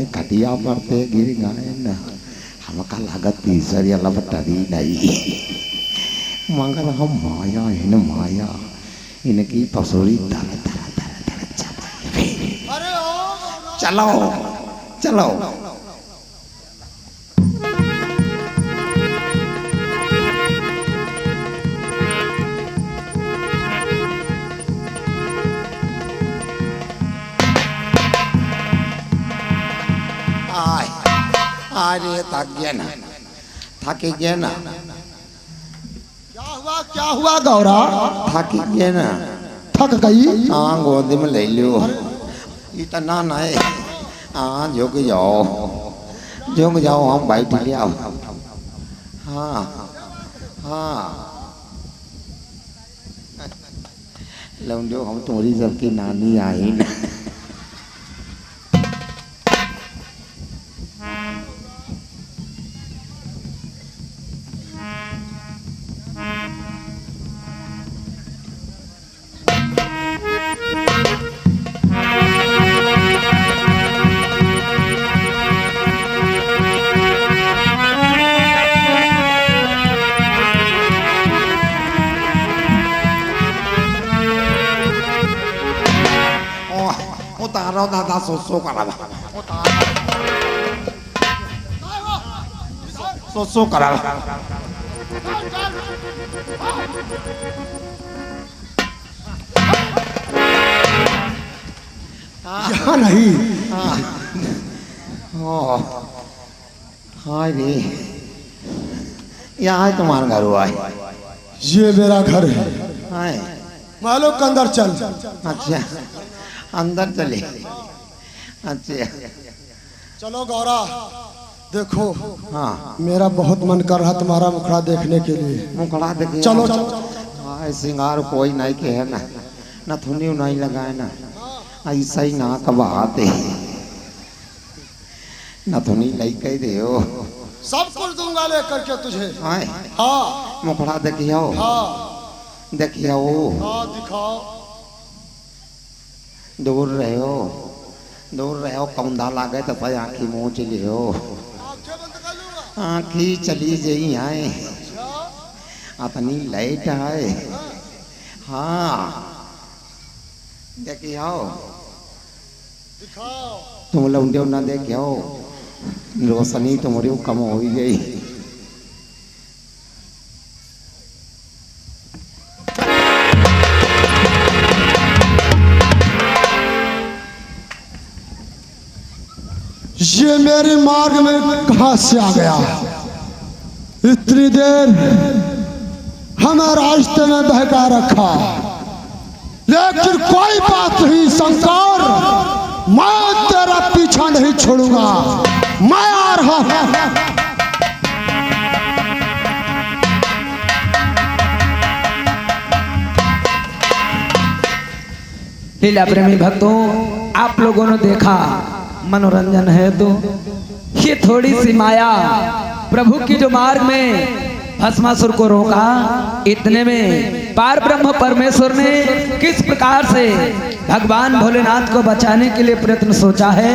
मैं खटिया पर ते गिर गए न हमका लागत तीसरी लपटरी नहीं मगर हम माया इन माया इनकी पसोरी तर तर तर तर चबाई चलो चलो अरे थक गया ना थक गया ना क्या हुआ गौरा थक गया ना थक गई हाँ गोद में ले लियो इतना ना है हाँ झुक जाओ हम बैठ लिया हाँ हाँ लौंडियो हम तुम्हारी सबकी नानी आई ना तारो दादा सोसो करा सोसो करा यहाँ नहीं हाँ रे यहाँ तुम्हारा घर हुआ है ये मेरा घर है हाँ मालूम के अंदर चल अच्छा अंदर चले अच्छा चलो गौरा देखो हाँ मेरा बहुत मन कर रहा तुम्हारा मुखड़ा देखने के लिए मुखड़ा देखे चलो हाँ सिंगार कोई नहीं के है ना नथुनी नहीं लगाए ना ऐसा ही नाक बहाते नथुनी लई कह दे सब कुछ दूंगा लेकर के तुझे हाँ मुखड़ा देखियो हाँ देखियो हाँ दिखाओ दूर रहो कौंधा लागे तो भाई आँखी मुँह चली हो आँखी चली जई आए अपनी लाइट है हाँ देखियो तुम लोग ना देखियो रोशनी तुम्हारी कम हो गई ये मेरे मार्ग में कहां से आ गया इतनी देर हमें रास्ते में बहका रखा लेकिन कोई बात नहीं शंकर मैं तेरा पीछा नहीं छोड़ूंगा मैं आ रहा हूं लीला प्रेमी भक्तों आप लोगों ने देखा मनोरंजन है तो ये थोड़ी सी माया प्रभु की जो मार्ग में भस्मासुर को रोका इतने में पार ब्रह्म परमेश्वर ने किस प्रकार से भगवान भोलेनाथ को बचाने के लिए प्रयत्न सोचा है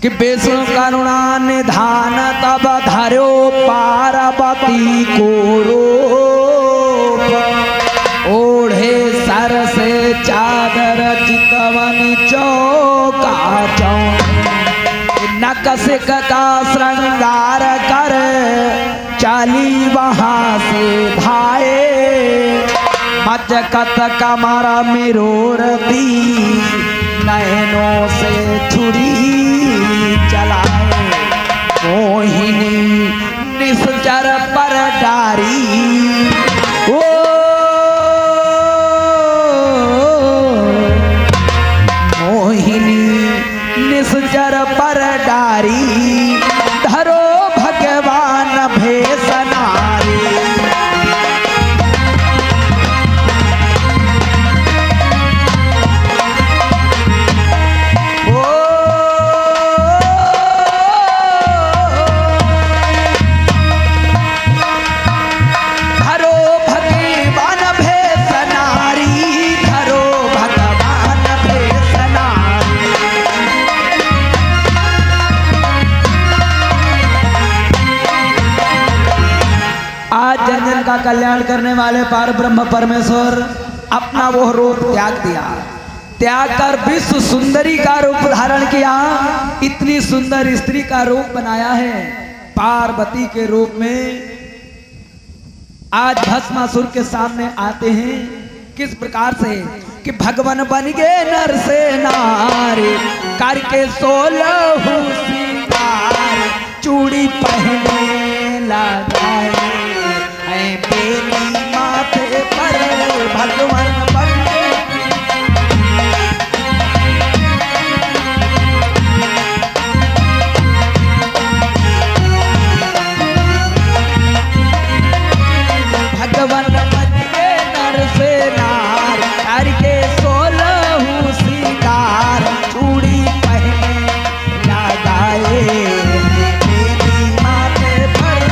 कि बेसो करुणा निधान तब धार्यो पार्वती को ओढ़े सर से चादर चितवन चौका नकसिक का श्रृंगार कर चाली वहां से भाए मचकत कमर मिरोर दी नैनों से छुरी चलाए मोहिनी निश्चर पर डारी निश्चर पर डारी धरो भगवान भेष नारी धरो भगवान भेष नारी धरो भगवान भेष नारी का कल्याण करने वाले पार ब्रह्म परमेश्वर अपना वो रूप त्याग दिया, त्याग कर विश्व सुंदरी का रूप धारण किया। इतनी सुंदर स्त्री का रूप बनाया है पार्वती के रूप में। आज भस्मासुर के सामने आते हैं किस प्रकार से कि भगवान बन गए नर से नारी, करके 16 श्रृंगार, चूड़ी पहने लगाए ऐ बेली माथे पर भगवान बन गए। भगवान बन गए नर से नार, करके 16 श्रृंगार, चूड़ी पहने लगाए बेली माथे पर।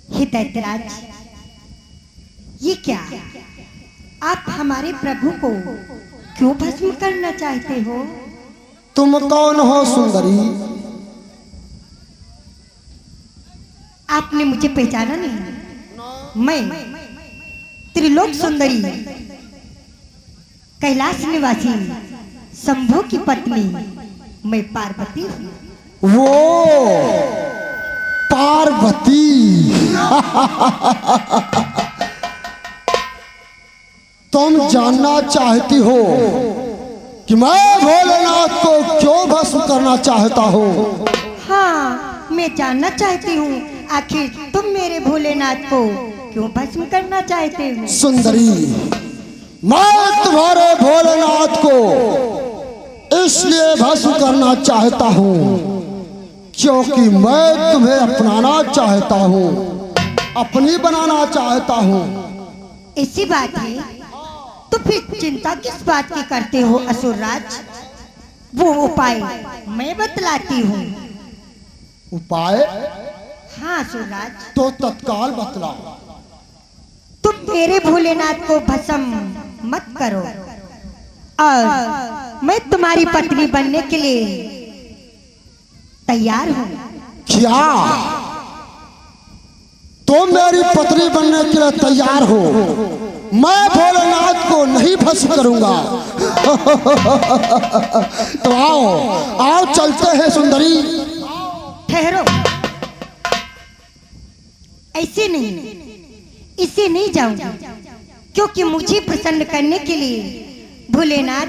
हे दैत्यराज, ये क्या? आप हमारे प्रभु को क्यों भस्म करना चाहते हो? तुम कौन हो सुंदरी? आपने मुझे पहचाना नहीं? मैं त्रिलोक सुंदरी, कैलाश निवासी शंभु की पत्नी, मैं पार्वती हूँ। वो पार्वती। तुम जानना चाहती हो कि मैं भोलेनाथ को क्यों भस्म करना चाहता हूँ? हाँ, मैं जानना चाहती हूँ आखिर तुम मेरे भोलेनाथ को क्यों भस्म करना चाहते हो? सुंदरी, मैं तुम्हारे भोलेनाथ को इसलिए भस्म करना चाहता हूँ क्योंकि मैं तुम्हें अपनाना चाहता हूँ, अपनी बनाना चाहता हूँ। ऐसी बात है तो फिर चिंता किस बात की करते हो असुरराज? वो उपाय मैं बतलाती हूँ। उपाय? हाँ असुरराज, तो तत्काल बतलाओ। तुम मेरे भोलेनाथ को भस्म मत करो और मैं तुम्हारी पत्नी बनने के लिए तैयार हूँ। क्या तुम मेरी पत्नी बनने के लिए तैयार हो? मैं भोलेनाथ को नहीं भस्म करूंगा। तो आओ आओ चलते हैं सुंदरी। ठहरो, ऐसे नहीं, इसे नहीं जाऊंगी क्योंकि मुझे प्रसन्न करने के लिए भोलेनाथ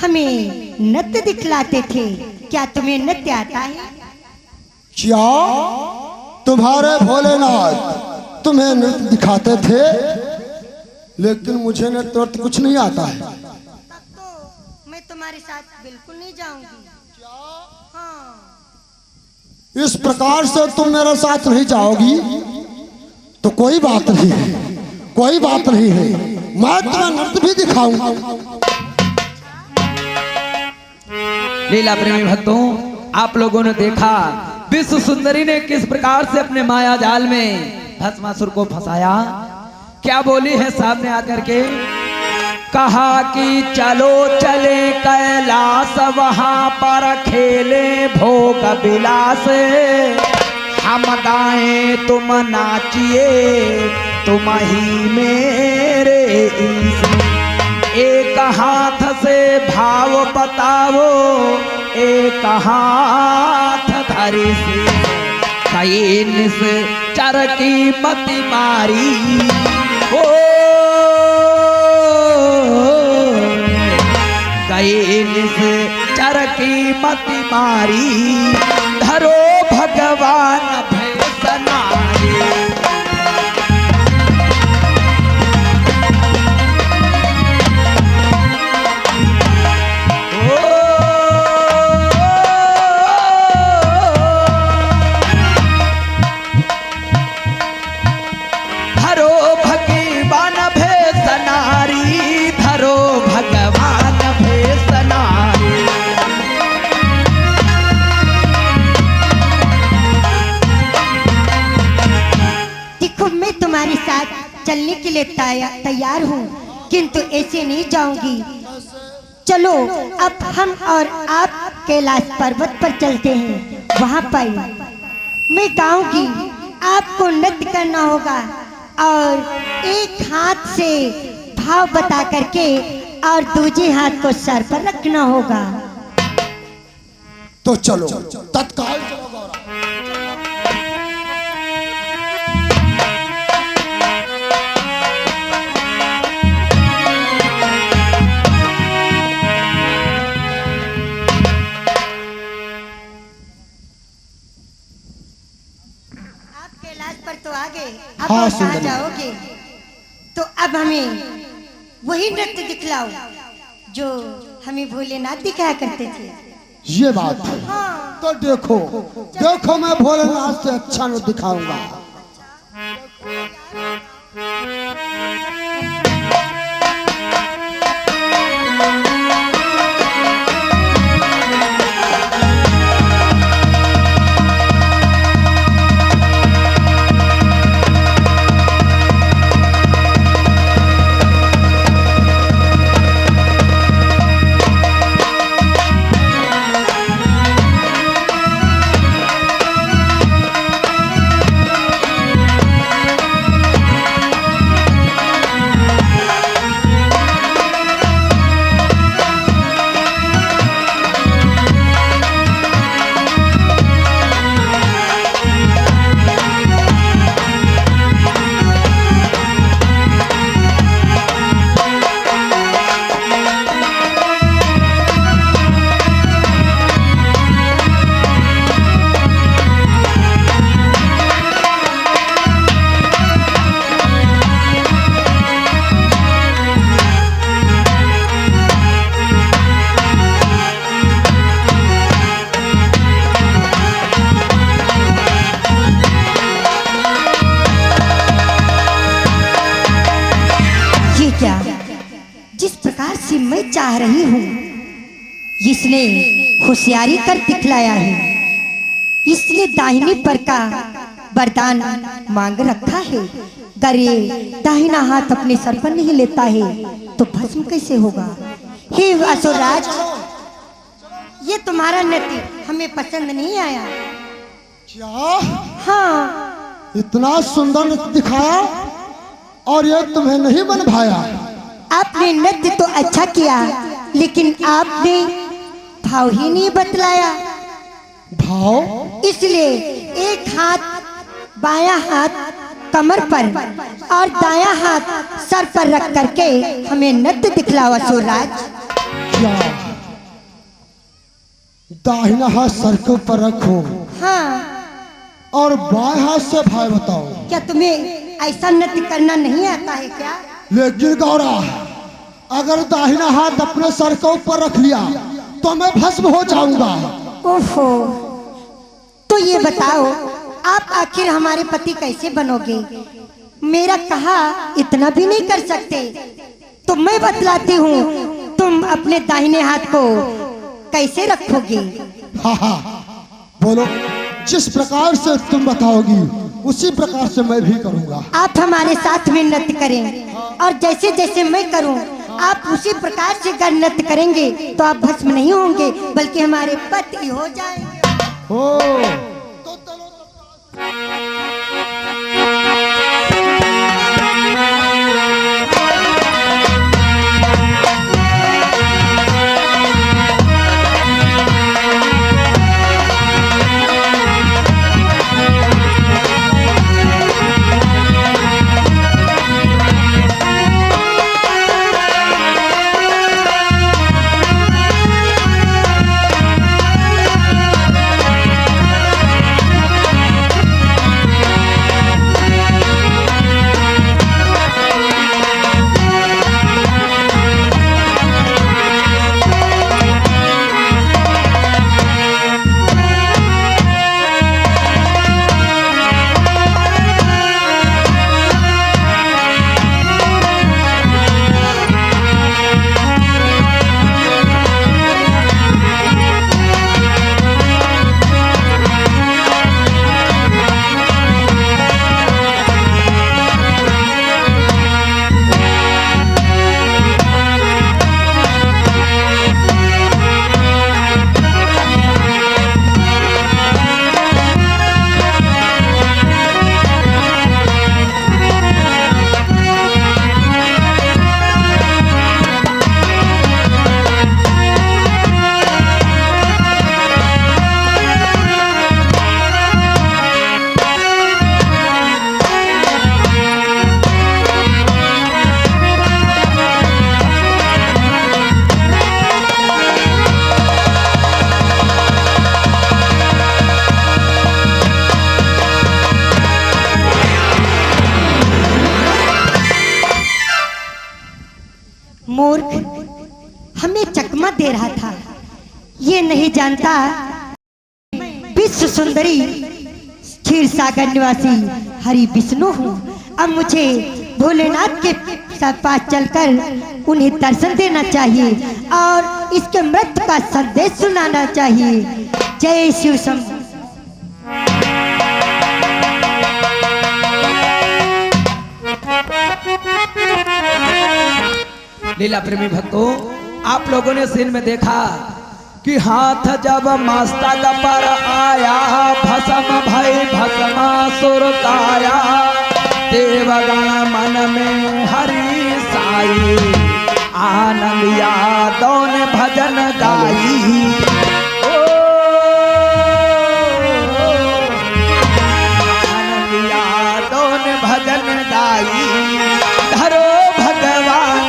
हमें नृत्य दिखलाते थे। क्या तुम्हें नृत्य आता है? क्या तुम्हारे भोलेनाथ तुम्हें नृत्य दिखाते थे? लेकिन मुझे नृत्य कुछ नहीं आता है। तब तो मैं तुम्हारे साथ बिल्कुल नहीं जाऊंगी। हाँ। इस प्रकार से तुम मेरे साथ नहीं जाओगी तो कोई बात नहीं है, कोई बात नहीं है, मैं तुम्हें नृत्य भी दिखाऊंगा। लीला प्रेमी भक्तों, आप लोगों ने देखा विश्व सुंदरी ने किस प्रकार से अपने माया जाल में भस्मासुर को फंसाया। क्या बोली है सामने आकर के? कहा कि चलो चले कैलाश, वहां पर खेले भोग विलास, हम गाएं तुम नाचिए, तुम ही मेरे ईश। एक हाथ से भाव बताओ, एक हाथ धरी से, कई से चर की मति मारी। ओ कई से चर की मति मारी, धरो भगवान भैसनारी। चलने के लिए तैयार हूँ, किंतु ऐसे नहीं जाऊंगी। चलो अब हम और आप कैलाश पर्वत पर चलते हैं। वहाँ पर मैं गाऊंगी, आपको नृत्य करना होगा और एक हाथ से भाव बता करके और दूसरे हाथ को सर पर रखना होगा। तो चलो तत्काल चलो गौरा। आप कैलाश पर तो आ गए, अब हाँ, आप कहाँ सुंदरी। जाओगे? तो अब हमें वही नृत्य दिखलाओ जो हमें भोलेनाथ दिखाया करते थे। ये बात है। हाँ। तो देखो देखो, मैं भोलेनाथ से अच्छा न दिखाऊंगा। मैं चाह रही हूँ, इसने होशियारी कर दिखलाया है। इसने दाहिनी पर का वरदान मांग रखा है। अगर ये दाहिना हाथ अपने सर पर नहीं लेता है तो भस्म कैसे होगा? हे असुरराज, ये तुम्हारा नृत्य हमें पसंद नहीं आया। क्या? हाँ, इतना सुंदर नृत्य दिखाया और ये तुम्हें नहीं बन भाया? आपने नृत्य तो अच्छा किया, लेकिन आपने भाव ही नहीं बतलाया। भाव? इसलिए एक हाथ बायां हाथ कमर पर और दायां हाथ सर पर रख करके हमें नृत्य दिखलाओ असुरराज। क्या? दाहिना हाथ सर के ऊपर रखो हाँ, और बाएं हाथ से भाव बताओ। क्या तुम्हें ऐसा नृत्य करना नहीं आता है क्या? लेकिन गौरा, अगर दाहिना हाथ अपने सर के ऊपर रख लिया तो मैं भस्म हो जाऊंगा। ओहो, तो ये बताओ आप आखिर हमारे पति कैसे बनोगे? मेरा कहा इतना भी नहीं कर सकते, तो मैं बतलाती हूँ, तुम अपने दाहिने हाथ को कैसे रखोगे? हाँ हाँ, बोलो। जिस प्रकार से तुम बताओगी उसी प्रकार से मैं भी करूंगा। आप हमारे साथ में नृत्य करें और जैसे जैसे मैं करूं आप उसी प्रकार से अगर नृत्य करेंगे तो आप भस्म नहीं होंगे, बल्कि हमारे पति हो जाएंगे। ओ दे रहा था। ये नहीं जानता विश्व सुंदरी क्षीर सागर निवासी हरि विष्णु हूँ। अब मुझे भोलेनाथ के पास चलकर उन्हें दर्शन देना चाहिए और इसके मृत्यु का संदेश सुनाना चाहिए। जय शिव शंभू। लीला प्रेमी भक्तों, आप लोगों ने सीन में देखा कि हाथ जब मस्तक पर आया, भस्म भई भस्मासुर काया, देवगण मन में हरि साई, आनंद यादव ने भजन गाई। आनंद यादव ने भजन गाई, धरो भगवान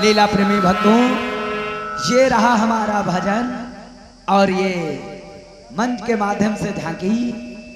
लीला प्रेमी भक्तों, ये रहा हमारा भजन और ये मंच के माध्यम से झांकी